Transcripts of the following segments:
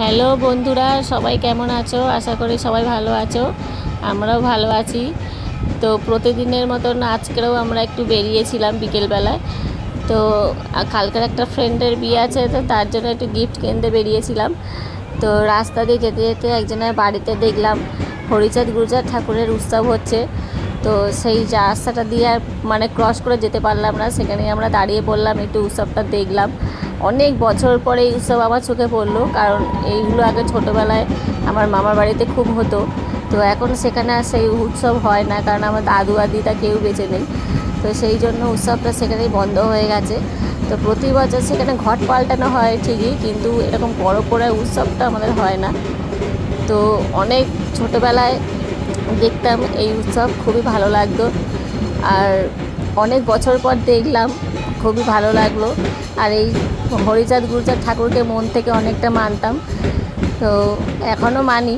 Hello বন্ধুরা, সবাই কেমন আছো? আশা করি সবাই ভালো আছো। আমরাও ভালো আছি। তো প্রতিদিনের মতন আজকেও আমরা একটু বেরিয়েছিলাম বিকেলবেলায়। তো কালকের একটা ফ্রেন্ডের বিয়ে আছে, তো তার জন্য একটু গিফট কিনতে বেরিয়েছিলাম। তো রাস্তা দিয়ে যেতে যেতে একজনের বাড়িতে দেখলাম হরিচাঁদ গুরুচাঁদ ঠাকুরের উৎসব হচ্ছে। তো সেই রাস্তাটা দিয়ে আর ক্রস করে যেতে পারলাম না, সেখানেই আমরা দাঁড়িয়ে পড়লাম, একটু উৎসবটা দেখলাম। অনেক বছর পরে এই উৎসব আমার চোখে পড়লো, কারণ এইগুলো আগে ছোটোবেলায় আমার মামার বাড়িতে খুব হতো। তো এখন সেখানে আর সেই উৎসব হয় না, কারণ আমার দাদু আর দিদা কেউ বেঁচে নেই। তো সেই জন্য উৎসবটা সেখানেই বন্ধ হয়ে গেছে। তো প্রতি বছর সেখানে ঘট পাল্টানো হয় ঠিকই, কিন্তু এরকম বড় করে উৎসবটা আমাদের হয় না। তো অনেক ছোটোবেলায় দেখতাম এই উৎসব, খুবই ভালো লাগতো। আর অনেক বছর পর দেখলাম, খুবই ভালো লাগলো। আর এই হরিচাঁদ গুরুচাঁদ ঠাকুরকে মন থেকে অনেকটা মানতাম, তো এখনও মানি।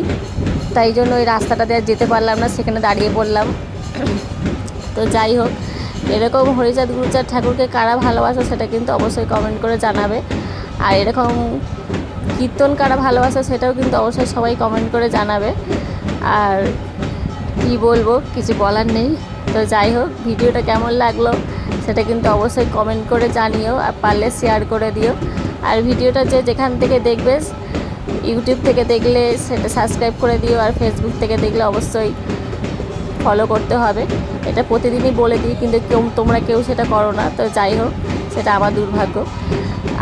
তাই জন্য ওই রাস্তাটাতে আর যেতে পারলাম না, সেখানে দাঁড়িয়ে পড়লাম। তো যাই হোক, এরকম হরিচাঁদ গুরুচাঁদ ঠাকুরকে কারা ভালোবাসো সেটা কিন্তু অবশ্যই কমেন্ট করে জানাবে। আর এরকম কীর্তন কারা ভালোবাসো সেটাও কিন্তু অবশ্যই সবাই কমেন্ট করে জানাবে। আর কি বলবো, কিছু বলার নেই। তো যাই হোক, ভিডিওটা কেমন লাগলো সেটা কিন্তু অবশ্যই কমেন্ট করে জানিও, আর পারলে শেয়ার করে দিও। আর ভিডিওটা যেখান থেকে দেখবে, ইউটিউব থেকে দেখলে সেটা সাবস্ক্রাইব করে দিও, আর ফেসবুক থেকে দেখলে অবশ্যই ফলো করতে হবে। এটা প্রতিদিনই বলে দিই, কিন্তু তোমরা কেউ সেটা করো না। তো যাই হোক, সেটা আমার দুর্ভাগ্য।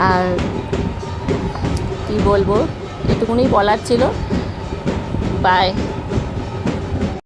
আর কি বলবো, এটুকুনি বলার ছিল। বাই।